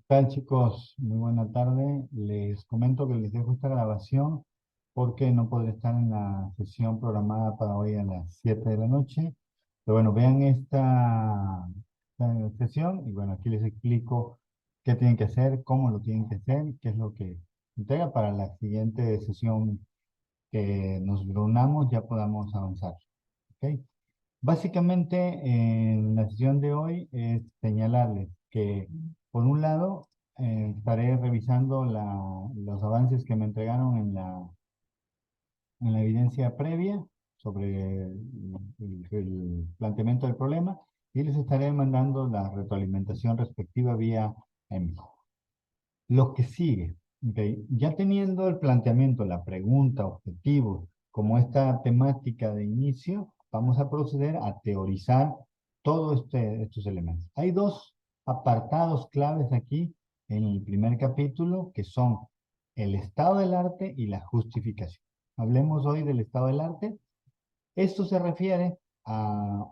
Tal chicos? Muy buena tarde. Les comento que les dejo esta grabación porque no podré estar en la sesión programada para hoy a las 7 de la noche. Pero bueno, vean esta sesión y bueno, aquí les explico qué tienen que hacer, cómo lo tienen que hacer, qué es lo que entrega para la siguiente sesión que nos reunamos ya podamos avanzar. ¿Ok? Básicamente, en la sesión de hoy es señalarles que, por un lado, estaré revisando los avances que me entregaron en la evidencia previa sobre el planteamiento del problema y les estaré mandando la retroalimentación respectiva vía email. Lo que sigue, ¿ok? Ya teniendo el planteamiento, la pregunta, objetivo, como esta temática de inicio, vamos a proceder a teorizar todos estos elementos. Hay dos apartados claves aquí en el primer capítulo que son el estado del arte y la justificación. Hablemos hoy del estado del arte. Esto se refiere a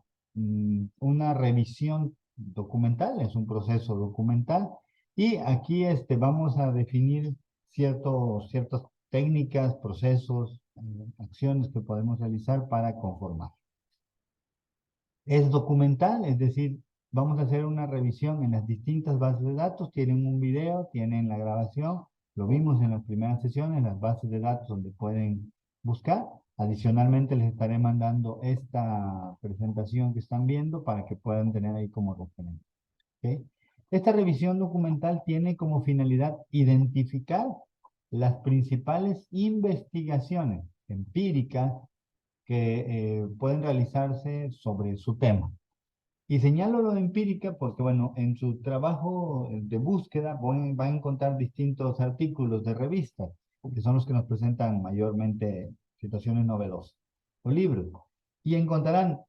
una revisión documental, es un proceso documental, y aquí vamos a definir ciertas técnicas, procesos, acciones que podemos realizar para conformar. Es documental, es decir, vamos a hacer una revisión en las distintas bases de datos, tienen un video, tienen la grabación, lo vimos en las primeras sesiones, las bases de datos donde pueden buscar. Adicionalmente les estaré mandando esta presentación que están viendo para que puedan tener ahí como referencia. ¿Ok? Esta revisión documental tiene como finalidad identificar las principales investigaciones empíricas que pueden realizarse sobre su tema. Y señalo lo de empírica porque, bueno, en su trabajo de búsqueda va a encontrar distintos artículos de revistas, que son los que nos presentan mayormente situaciones novedosas, o libros. Y encontrarán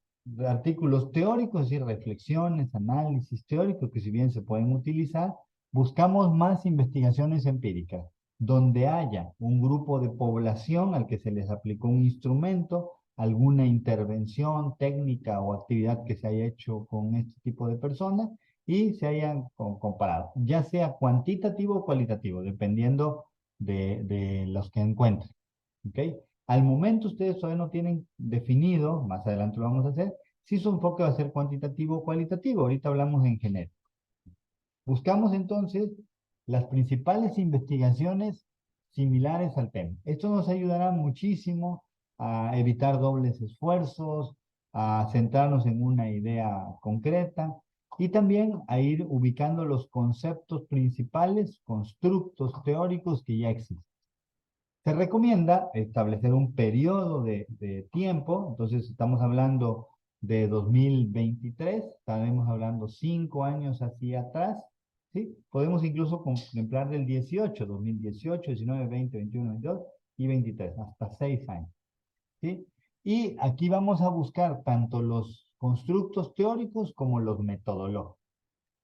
artículos teóricos, es decir, reflexiones, análisis teóricos, que si bien se pueden utilizar, buscamos más investigaciones empíricas, donde haya un grupo de población al que se les aplicó un instrumento, alguna intervención técnica o actividad que se haya hecho con este tipo de personas y se hayan comparado, ya sea cuantitativo o cualitativo, dependiendo de los que encuentren. ¿Ok? Al momento ustedes todavía no tienen definido, más adelante lo vamos a hacer, si su enfoque va a ser cuantitativo o cualitativo. Ahorita hablamos en general. Buscamos entonces las principales investigaciones similares al tema. Esto nos ayudará muchísimo a evitar dobles esfuerzos, a centrarnos en una idea concreta y también a ir ubicando los conceptos principales, constructos teóricos que ya existen. Se recomienda establecer un periodo de tiempo, entonces estamos hablando de 2023, estaremos hablando 5 años hacia atrás, ¿sí? Podemos incluso contemplar del 18, 2018, 19, 20, 21, 22 y 23, hasta 6 años, ¿sí? Y aquí vamos a buscar tanto los constructos teóricos como los metodológicos.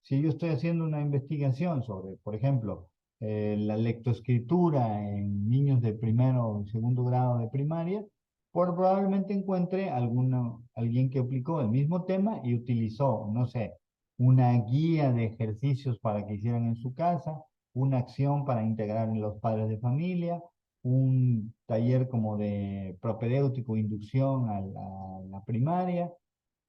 Si yo estoy haciendo una investigación sobre, por ejemplo, la lectoescritura en niños de primero o segundo grado de primaria, probablemente encuentre alguien que aplicó el mismo tema y utilizó, no sé, una guía de ejercicios para que hicieran en su casa, una acción para integrar en los padres de familia, un taller como de propedéutico, inducción a la primaria,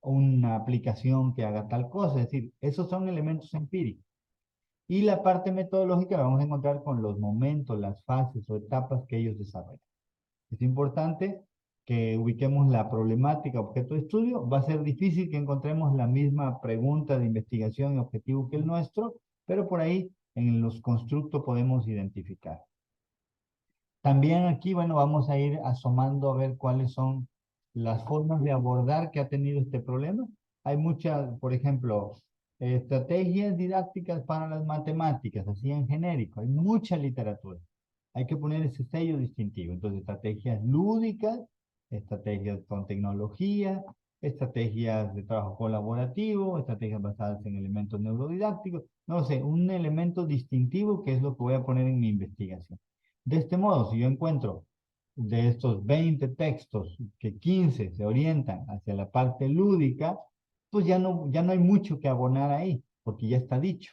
una aplicación que haga tal cosa, es decir, esos son elementos empíricos. Y la parte metodológica la vamos a encontrar con los momentos, las fases o etapas que ellos desarrollan. Es importante que ubiquemos la problemática objeto de estudio. Va a ser difícil que encontremos la misma pregunta de investigación y objetivo que el nuestro, pero por ahí en los constructos podemos identificar. También aquí, bueno, vamos a ir asomando a ver cuáles son las formas de abordar que ha tenido este problema. Hay muchas, por ejemplo, estrategias didácticas para las matemáticas, así en genérico. Hay mucha literatura. Hay que poner ese sello distintivo. Entonces, estrategias lúdicas, estrategias con tecnología, estrategias de trabajo colaborativo, estrategias basadas en elementos neurodidácticos. No sé, un elemento distintivo que es lo que voy a poner en mi investigación. De este modo, si yo encuentro de estos 20 textos que 15 se orientan hacia la parte lúdica, pues ya no hay mucho que abonar ahí, porque ya está dicho.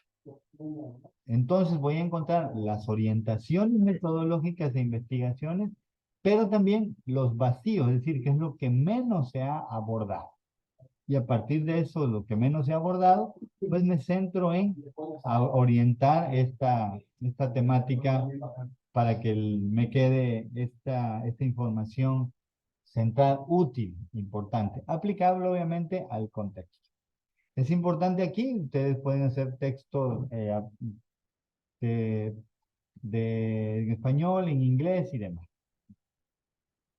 Entonces voy a encontrar las orientaciones metodológicas de investigaciones, pero también los vacíos, es decir, qué es lo que menos se ha abordado. Y a partir de eso, lo que menos se ha abordado, pues me centro en orientar esta temática para que me quede esta información central, útil, importante, aplicable obviamente al contexto. Es importante aquí, ustedes pueden hacer textos de, en español, en inglés y demás.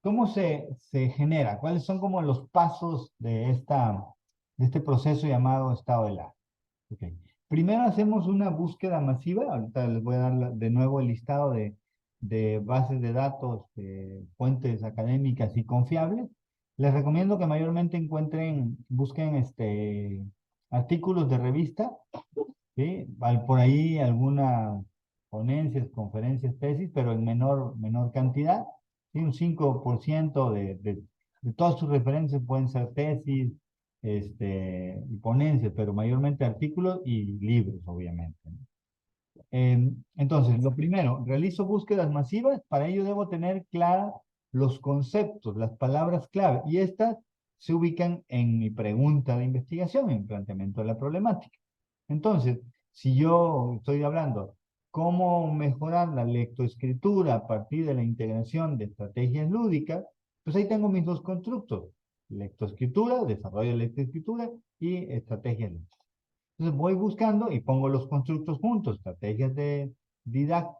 ¿Cómo se genera? ¿Cuáles son como los pasos de este proceso llamado estado del arte? Okay. Primero hacemos una búsqueda masiva. Ahorita les voy a dar de nuevo el listado de bases de datos, de fuentes académicas y confiables. Les recomiendo que mayormente busquen artículos de revista, ¿sí? Por ahí algunas ponencias, conferencias, tesis, pero en menor cantidad. ¿Sí? Un 5% de todas sus referencias pueden ser tesis, y ponencias, pero mayormente artículos y libros, obviamente. ¿No? Entonces, lo primero, realizo búsquedas masivas, para ello debo tener claros los conceptos, las palabras clave, y estas se ubican en mi pregunta de investigación, en planteamiento de la problemática. Entonces, si yo estoy hablando cómo mejorar la lectoescritura a partir de la integración de estrategias lúdicas, pues ahí tengo mis dos constructos, lectoescritura, desarrollo de lectoescritura y estrategias lúdicas. Entonces voy buscando y pongo los constructos juntos, estrategias de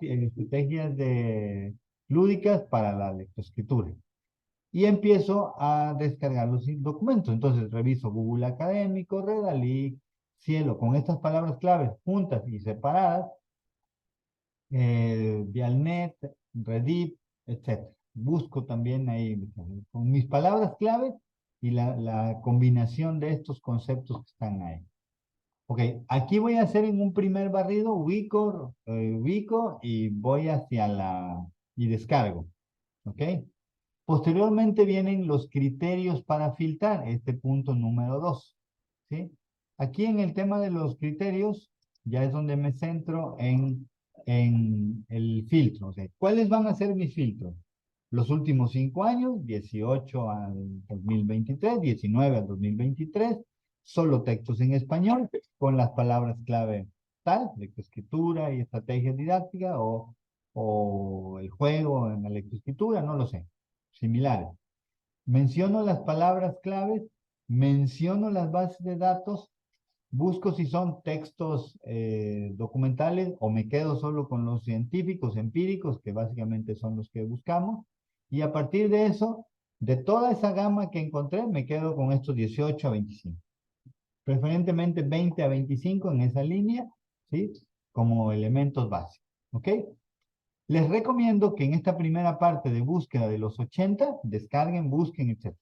estrategias de lúdicas para la lectoescritura. Y empiezo a descargar los documentos. Entonces reviso Google Académico, Redalic, Cielo, con estas palabras claves juntas y separadas, Dialnet, Redip, etc. Busco también ahí con mis palabras claves y la combinación de estos conceptos que están ahí. Ok, aquí voy a hacer en un primer barrido, ubico y voy y descargo. Ok. Posteriormente vienen los criterios para filtrar, este punto número 2. ¿Sí? Aquí en el tema de los criterios, ya es donde me centro en el filtro. O sea, ¿cuáles van a ser mis filtros? Los últimos 5 años, 18 al 2023, 19 al 2023, solo textos en español, con las palabras clave tal, lectoescritura y estrategia didáctica, o el juego en la lectoescritura, no lo sé, similares. Menciono las palabras claves, menciono las bases de datos, busco si son textos documentales o me quedo solo con los científicos, empíricos, que básicamente son los que buscamos. Y a partir de eso, de toda esa gama que encontré, me quedo con estos 18 a 25. Preferentemente 20 a 25 en esa línea, ¿sí? Como elementos básicos. ¿Ok? Les recomiendo que en esta primera parte de búsqueda de los 80, descarguen, busquen, etc.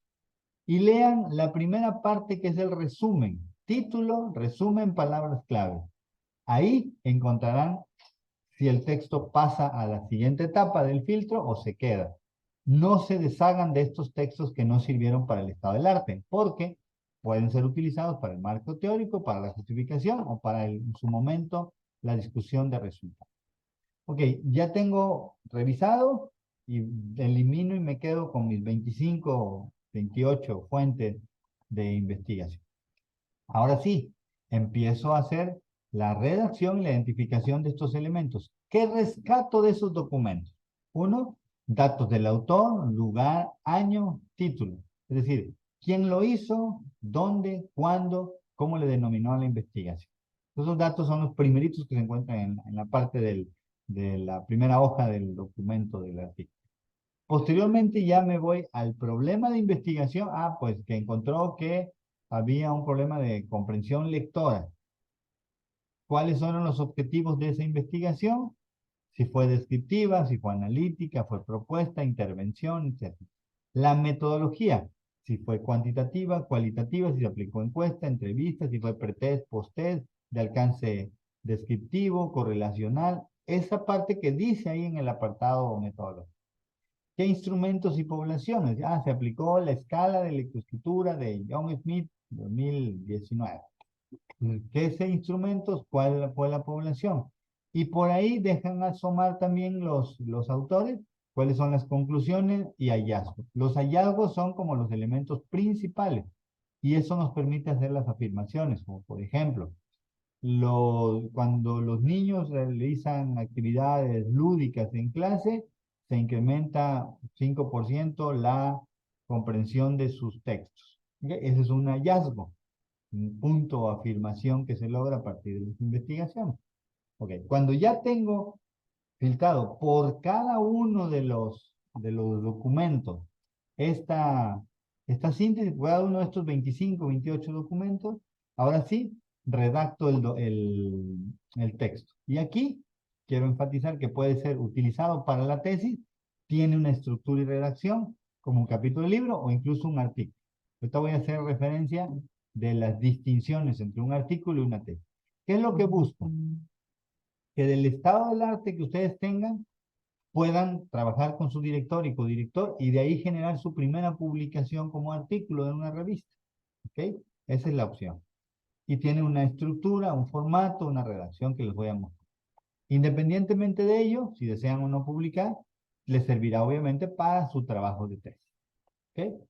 Y lean la primera parte que es el resumen. Título, resumen, palabras clave. Ahí encontrarán si el texto pasa a la siguiente etapa del filtro o se queda. No se deshagan de estos textos que no sirvieron para el estado del arte, porque pueden ser utilizados para el marco teórico, para la justificación o para en su momento la discusión de resultados. Ok, ya tengo revisado y elimino y me quedo con mis 25, 28 fuentes de investigación. Ahora sí, empiezo a hacer la redacción y la identificación de estos elementos. ¿Qué rescato de esos documentos? Uno, datos del autor, lugar, año, título. Es decir, quién lo hizo, dónde, cuándo, cómo le denominó a la investigación. Esos datos son los primeritos que se encuentran en la parte de la primera hoja del documento del artículo. Posteriormente ya me voy al problema de investigación. Pues que encontró que había un problema de comprensión lectora. ¿Cuáles fueron los objetivos de esa investigación? Si fue descriptiva, si fue analítica, fue propuesta, intervención, etc. La metodología, si fue cuantitativa, cualitativa, si se aplicó encuesta, entrevista, si fue pretest, posttest, de alcance descriptivo, correlacional, esa parte que dice ahí en el apartado metodológico. ¿Qué instrumentos y poblaciones? Se aplicó la escala de lectoescritura de John Smith 2019. ¿Qué es instrumentos? ¿Cuál fue la población? Y por ahí dejan asomar también los autores cuáles son las conclusiones y hallazgos. Los hallazgos son como los elementos principales y eso nos permite hacer las afirmaciones, como por ejemplo, cuando los niños realizan actividades lúdicas en clase, se incrementa 5% la comprensión de sus textos. ¿Ok? Ese es un hallazgo, un punto o afirmación que se logra a partir de las investigaciones. Ok, cuando ya tengo filtrado por cada uno de los documentos esta, esta síntesis, por cada uno de estos 25, 28 documentos, ahora sí, redacto el texto. Y aquí quiero enfatizar que puede ser utilizado para la tesis, tiene una estructura y redacción como un capítulo de libro o incluso un artículo. Ahorita voy a hacer referencia de las distinciones entre un artículo y una tesis. ¿Qué es lo que busco? Que del estado del arte que ustedes tengan, puedan trabajar con su director y codirector y de ahí generar su primera publicación como artículo en una revista. ¿Ok? Esa es la opción. Y tiene una estructura, un formato, una redacción que les voy a mostrar. Independientemente de ello, si desean o no publicar, les servirá obviamente para su trabajo de tesis. ¿Ok?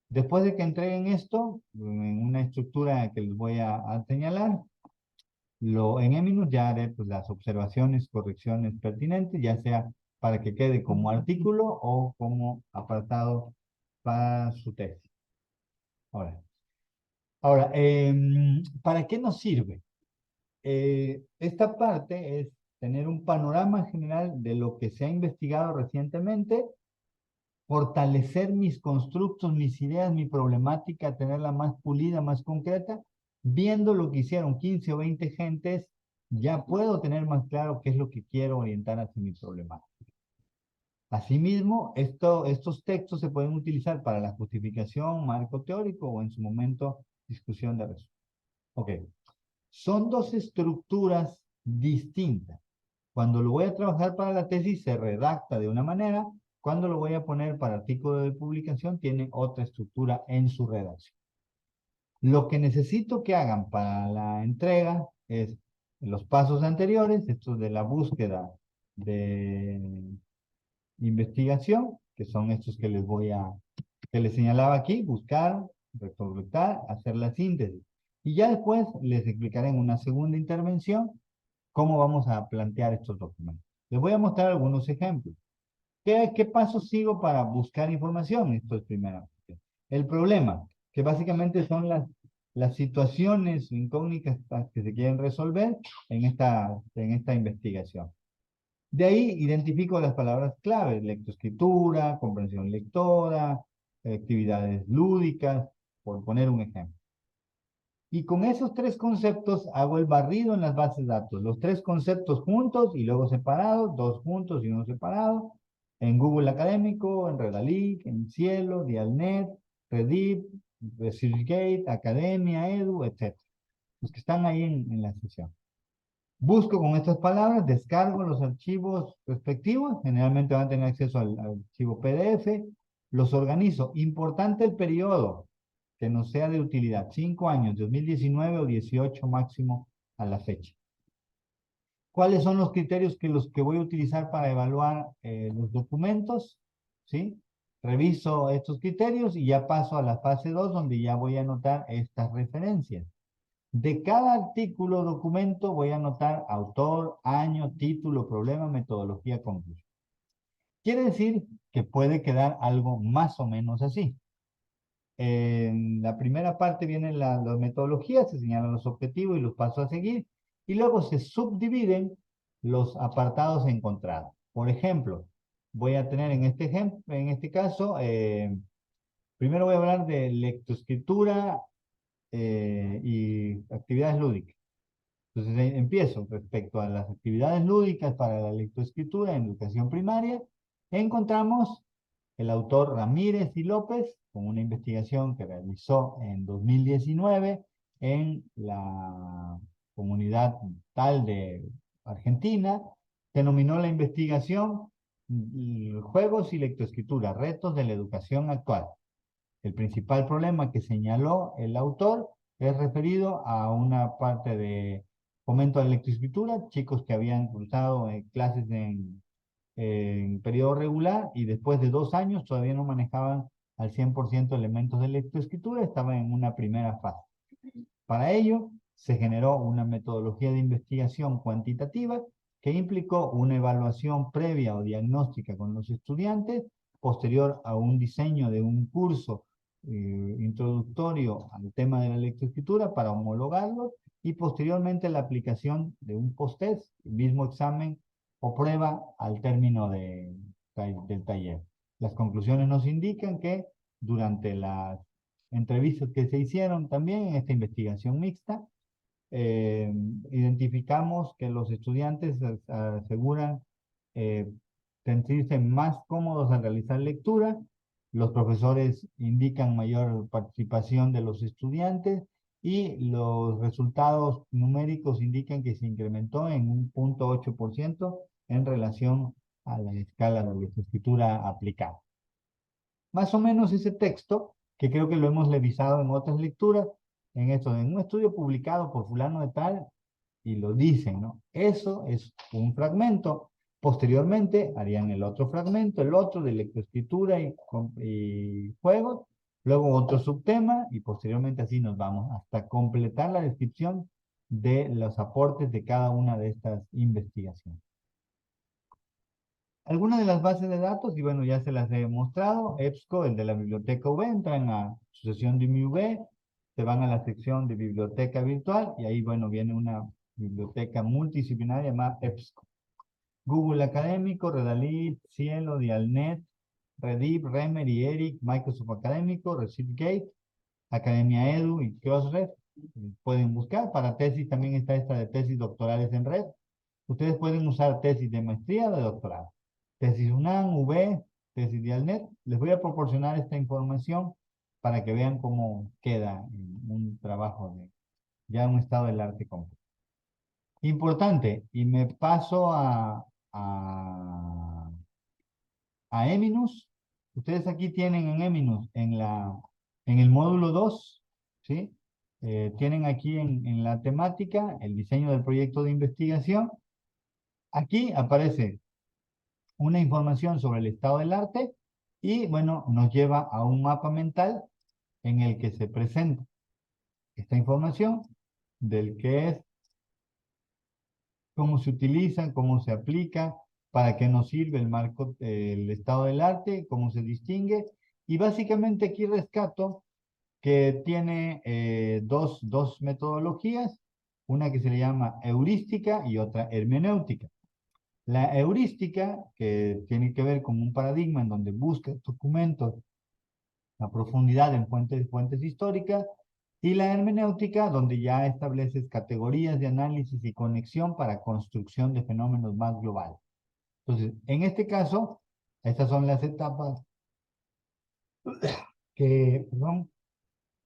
Después de que entreguen esto, en una estructura que les voy a señalar, en Eminus ya haré pues, las observaciones, correcciones pertinentes, ya sea para que quede como artículo o como apartado para su tesis. Ahora, ¿para qué nos sirve? Esta parte es tener un panorama general de lo que se ha investigado recientemente, fortalecer mis constructos, mis ideas, mi problemática, tenerla más pulida, más concreta, viendo lo que hicieron 15 o 20 gentes, ya puedo tener más claro qué es lo que quiero orientar hacia mi problemática. Asimismo, estos textos se pueden utilizar para la justificación, marco teórico o en su momento discusión de resultados. Ok, son dos estructuras distintas. Cuando lo voy a trabajar para la tesis se redacta de una manera, cuando lo voy a poner para artículo de publicación tiene otra estructura en su redacción. Lo que necesito que hagan para la entrega es los pasos anteriores, estos de la búsqueda de investigación, que son estos que les señalaba aquí, buscar, recolectar, hacer la síntesis. Y ya después les explicaré en una segunda intervención cómo vamos a plantear estos documentos. Les voy a mostrar algunos ejemplos. ¿Qué pasos sigo para buscar información? Esto es primero. El problema, que básicamente son las situaciones incógnitas que se quieren resolver en esta investigación. De ahí identifico las palabras claves, lectoescritura, comprensión lectora, actividades lúdicas, por poner un ejemplo. Y con esos tres conceptos hago el barrido en las bases de datos. Los tres conceptos juntos y luego separados, dos juntos y uno separado. En Google Académico, en Redalic, en Cielo, Dialnet, Redip, ResearchGate, Academia, Edu, etc. Los que están ahí en la sesión. Busco con estas palabras, descargo los archivos respectivos, generalmente van a tener acceso al archivo PDF, los organizo. Importante el periodo, que nos sea de utilidad, 5 años, 2019 o 18 máximo a la fecha. ¿Cuáles son los criterios los que voy a utilizar para evaluar los documentos? ¿Sí? Reviso estos criterios y ya paso a la fase 2 donde ya voy a anotar estas referencias. De cada artículo o documento voy a anotar autor, año, título, problema, metodología, conclusión. Quiere decir que puede quedar algo más o menos así. En la primera parte vienen las metodologías, se señalan los objetivos y los pasos a seguir, y luego se subdividen los apartados encontrados. Por ejemplo, voy a tener en este caso, primero voy a hablar de lectoescritura y actividades lúdicas. Entonces empiezo respecto a las actividades lúdicas para la lectoescritura en educación primaria. Encontramos el autor Ramírez y López con una investigación que realizó en 2019 en la comunidad tal de Argentina. Denominó la investigación Juegos y lectoescritura, retos de la educación actual. El principal problema que señaló el autor Es referido a una parte de fomento de la lectoescritura, chicos que habían cursado clases en periodo regular y después de 2 años todavía no manejaban al 100% elementos de lectoescritura, estaban en una primera fase. Para ello, se generó una metodología de investigación cuantitativa que implicó una evaluación previa o diagnóstica con los estudiantes, posterior a un diseño de un curso introductorio al tema de la lectoescritura para homologarlo y posteriormente la aplicación de un post-test, el mismo examen o prueba al término del taller. Las conclusiones nos indican que durante las entrevistas que se hicieron también en esta investigación mixta, eh, identificamos que los estudiantes aseguran eh, sentirse más cómodos al realizar lectura, los profesores indican mayor participación de los estudiantes y los resultados numéricos indican que se incrementó en un 0,8% en relación a la escala de lectoescritura aplicada. Más o menos ese texto, que creo que lo hemos revisado en otras lecturas, en un estudio publicado por fulano de tal, y lo dicen, ¿no? Eso es un fragmento. Posteriormente harían el otro fragmento, el otro de lectoescritura y juegos, luego otro subtema, y posteriormente así nos vamos hasta completar la descripción de los aportes de cada una de estas investigaciones. Algunas de las bases de datos, y bueno, ya se las he mostrado, EBSCO, el de la biblioteca V, entran a su sesión de MIUV, se van a la sección de biblioteca virtual, y ahí, bueno, viene una biblioteca multidisciplinaria llamada EBSCO. Google Académico, Redalid, Cielo, Dialnet, Redip, Remer y Eric, Microsoft Académico, ResearchGate, Academia Edu y CrossRef. Pueden buscar. Para tesis también está esta de tesis doctorales en red. Ustedes pueden usar tesis de maestría o de doctorado. Tesis UNAM, UB, tesis Dialnet. Les voy a proporcionar esta información para que vean cómo queda un trabajo de ya un estado del arte completo. Importante, y me paso a Eminus. Ustedes aquí tienen en Eminus, en el módulo 2, ¿sí? Tienen aquí en la temática el diseño del proyecto de investigación. Aquí aparece una información sobre el estado del arte y, bueno, nos lleva a un mapa mental en el que se presenta esta información del que es, cómo se utiliza, cómo se aplica, para qué nos sirve el marco, el estado del arte, cómo se distingue. Y básicamente aquí rescato que tiene dos metodologías, una que se le llama heurística y otra hermenéutica. La heurística, que tiene que ver con un paradigma en donde busca documentos a profundidad en fuentes históricas, y la hermenéutica, donde ya estableces categorías de análisis y conexión para construcción de fenómenos más globales. Entonces, en este caso, estas son las etapas perdón,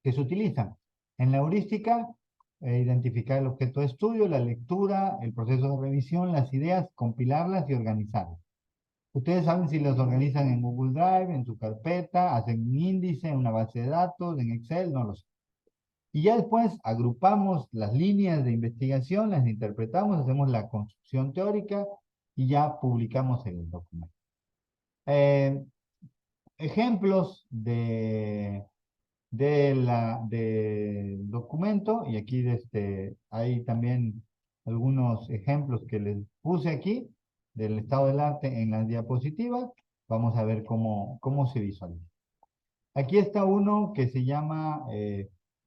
que se utilizan. En la heurística, identificar el objeto de estudio, la lectura, el proceso de revisión, las ideas, compilarlas y organizarlas. Ustedes saben si las organizan en Google Drive, en su carpeta, hacen un índice, una base de datos, en Excel, no lo sé. Y ya después agrupamos las líneas de investigación, las interpretamos, hacemos la construcción teórica y ya publicamos el documento. Ejemplos del documento, y aquí hay también algunos ejemplos que les puse aquí del estado del arte en las diapositivas. Vamos a ver cómo se visualiza. Aquí está uno que se llama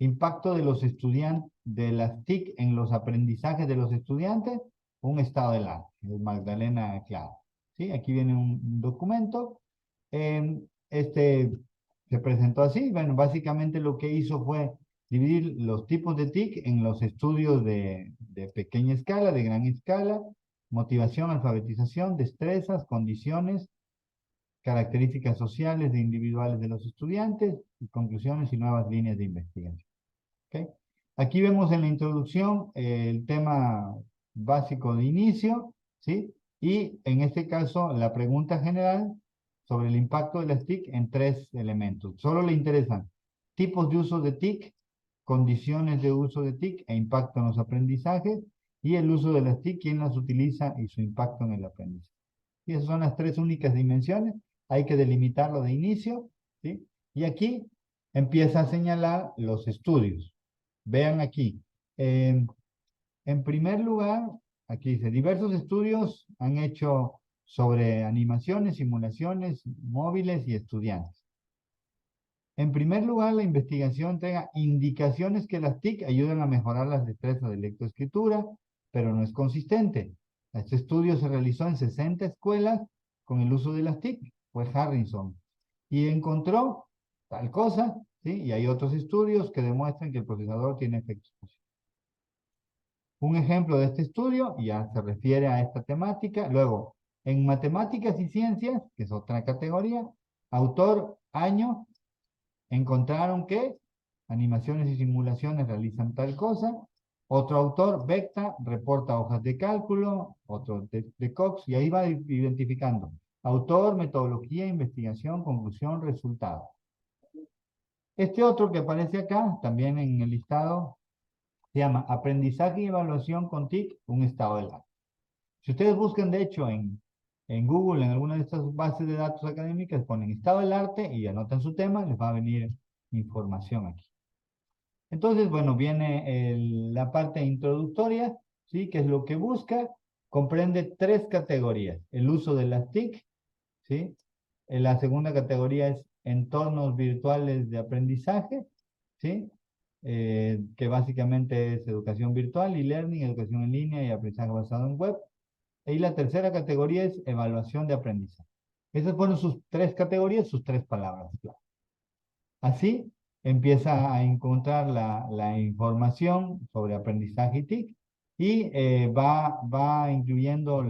impacto de los estudiantes, de las TIC en los aprendizajes de los estudiantes, un estado del arte, de Magdalena Clara. ¿Sí? Aquí viene un documento. Este se presentó así. Bueno, básicamente lo que hizo fue dividir los tipos de TIC en los estudios de pequeña escala, de gran escala, motivación, alfabetización, destrezas, condiciones, características sociales e individuales de los estudiantes, y conclusiones y nuevas líneas de investigación. ¿Okay? Aquí vemos en la introducción el tema básico de inicio, ¿sí? Y en este caso la pregunta general sobre el impacto de las TIC en 3 elementos. Solo le interesan tipos de uso de TIC, condiciones de uso de TIC e impacto en los aprendizajes, y el uso de las TIC, quién las utiliza y su impacto en el aprendizaje. Y esas son las tres únicas dimensiones. Hay que delimitarlo de inicio, ¿sí? Y aquí empieza a señalar los estudios. Vean aquí. En primer lugar, aquí dice, diversos estudios han hecho sobre animaciones, simulaciones, móviles y estudiantes. En primer lugar, la investigación entrega indicaciones que las TIC ayudan a mejorar las destrezas de lectoescritura, pero no es consistente. Este estudio se realizó en 60 escuelas con el uso de las TIC, fue Harrison, y encontró tal cosa, ¿sí? Y hay otros estudios que demuestran que el procesador tiene efectos positivos. Un ejemplo de este estudio ya se refiere a esta temática. Luego, en matemáticas y ciencias, que es otra categoría, autor, año, encontraron que animaciones y simulaciones realizan tal cosa. Otro autor, Vecta, reporta hojas de cálculo, otro de Cox, y ahí va identificando autor, metodología, investigación, conclusión, resultado. Este otro que aparece acá, también en el listado, se llama Aprendizaje y Evaluación con TIC, un estado del arte. Si ustedes buscan, de hecho, en Google, en alguna de estas bases de datos académicas, ponen estado del arte y anotan su tema, les va a venir información aquí. Entonces, bueno, viene la parte introductoria, ¿sí? Que es lo que busca. Comprende tres categorías. El uso de las TIC, ¿sí? La segunda categoría es entornos virtuales de aprendizaje, ¿sí? Que básicamente es educación virtual y learning, educación en línea y aprendizaje basado en web. Y la tercera categoría es evaluación de aprendizaje. Esas fueron sus tres categorías, sus tres palabras. Así empieza a encontrar la información sobre aprendizaje y TIC y va incluyendo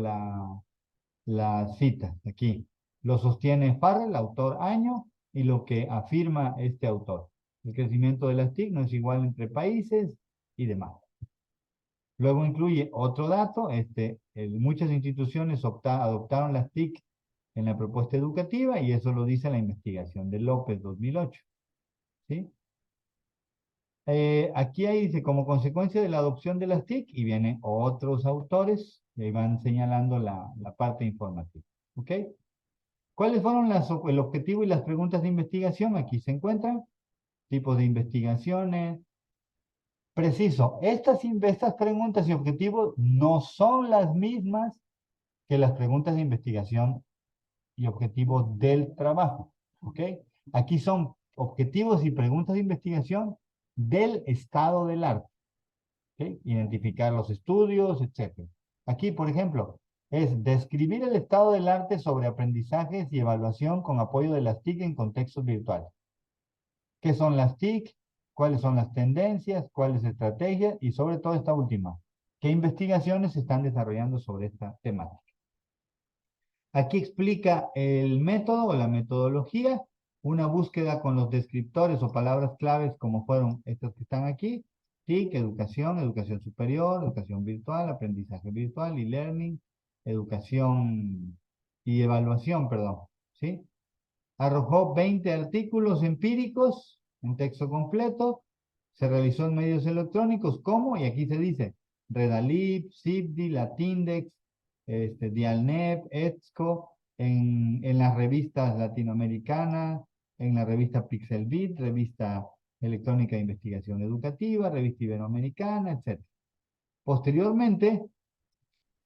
las citas aquí. Lo sostiene Farrell, autor año, y lo que afirma este autor. El crecimiento de las TIC no es igual entre países y demás. Luego incluye otro dato, muchas instituciones adoptaron las TIC en la propuesta educativa y eso lo dice la investigación de López 2008. ¿Sí? Aquí ahí dice, como consecuencia de la adopción de las TIC, y vienen otros autores que van señalando la parte informativa. ¿Ok? ¿Cuáles fueron el objetivo y las preguntas de investigación? Aquí se encuentran tipos de investigaciones. Preciso, estas preguntas y objetivos no son las mismas que las preguntas de investigación y objetivos del trabajo. ¿Ok? Aquí son objetivos y preguntas de investigación del estado del arte. ¿Ok? Identificar los estudios, etc. Aquí, por ejemplo, es describir el estado del arte sobre aprendizajes y evaluación con apoyo de las TIC en contextos virtuales. ¿Qué son las TIC? ¿Cuáles son las tendencias? ¿Cuáles estrategias? Y sobre todo esta última, ¿qué investigaciones se están desarrollando sobre esta temática? Aquí explica el método o la metodología, una búsqueda con los descriptores o palabras claves como fueron estas que están aquí, TIC, educación, educación superior, educación virtual, aprendizaje virtual y learning, educación y evaluación, perdón, ¿sí? Arrojó 20 artículos empíricos en texto completo, se realizó en medios electrónicos, ¿cómo? Y aquí se dice, Redalib, Cibdi, Latindex, Dialnet, ETSCO, en las revistas latinoamericanas, en la revista Pixelbit, revista electrónica de investigación educativa, revista iberoamericana, etc. Posteriormente,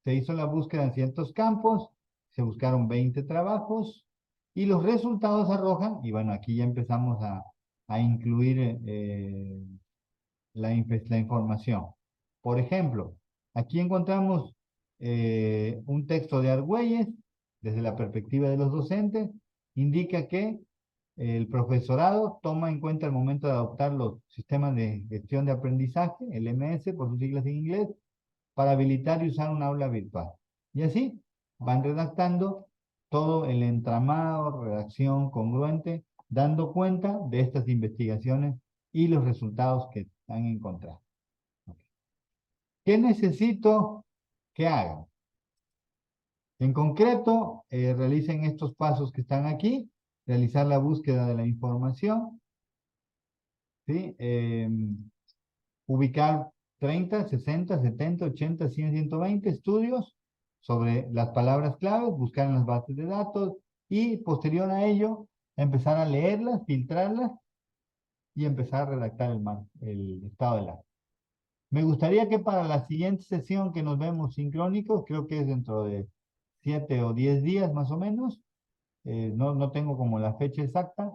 se hizo la búsqueda en ciertos campos, se buscaron 20 trabajos y los resultados arrojan, y bueno, aquí ya empezamos a incluir la información. Por ejemplo, aquí encontramos un texto de Argüelles, desde la perspectiva de los docentes, indica que el profesorado toma en cuenta el momento de adoptar los sistemas de gestión de aprendizaje, el MS por sus siglas en inglés, para habilitar y usar un aula virtual. Y así van redactando todo el entramado, redacción congruente, dando cuenta de estas investigaciones y los resultados que han encontrado. ¿Qué necesito que hagan? En concreto, realicen estos pasos que están aquí, realizar la búsqueda de la información, ¿sí? ubicar 30, 60, 70, 80, 100, 120 estudios sobre las palabras claves, buscar en las bases de datos y posterior a ello empezar a leerlas, filtrarlas y empezar a redactar el estado del arte. Me gustaría que para la siguiente sesión que nos vemos sincrónicos, creo que es dentro de 7 o 10 días más o menos, no tengo como la fecha exacta,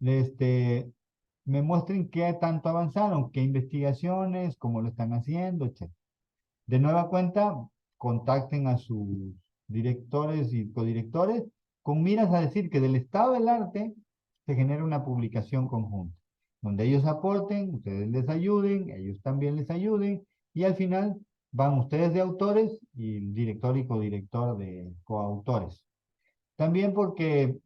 este, me muestren qué tanto avanzaron, qué investigaciones, cómo lo están haciendo, etc. De nueva cuenta, contacten a sus directores y codirectores con miras a decir que del estado del arte se genera una publicación conjunta, donde ellos aporten, ustedes les ayuden, ellos también les ayuden, y al final van ustedes de autores y el director y codirector de coautores. También porque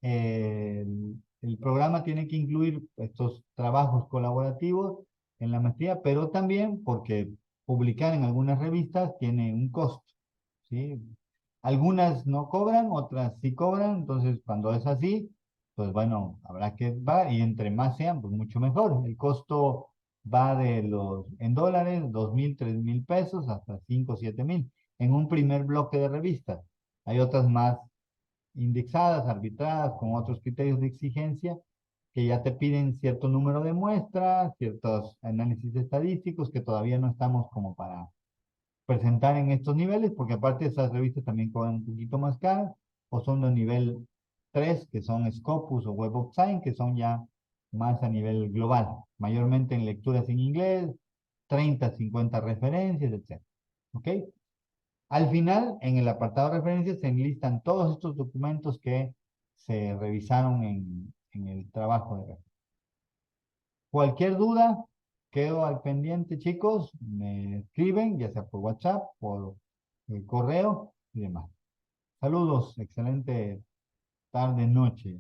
el programa tiene que incluir estos trabajos colaborativos en la maestría, pero también porque publicar en algunas revistas tiene un costo, ¿sí? Algunas no cobran, otras sí cobran, entonces cuando es así, pues bueno, habrá que va y entre más sean, pues mucho mejor. El costo va en dólares, 2.000, 3.000 pesos, hasta 5, 7.000, en un primer bloque de revistas. Hay otras más indexadas, arbitradas, con otros criterios de exigencia, que ya te piden cierto número de muestras, ciertos análisis estadísticos que todavía no estamos como para presentar en estos niveles, porque aparte esas revistas también cobran un poquito más caras, o son de nivel 3 que son Scopus o Web of Science, que son ya más a nivel global, mayormente en lecturas en inglés, 30, 50 referencias, etc. ¿Ok? Al final, en el apartado de referencias, se enlistan todos estos documentos que se revisaron en el trabajo de referencia. Cualquier duda, quedo al pendiente, chicos. Me escriben, ya sea por WhatsApp, por el correo y demás. Saludos, excelente tarde, noche.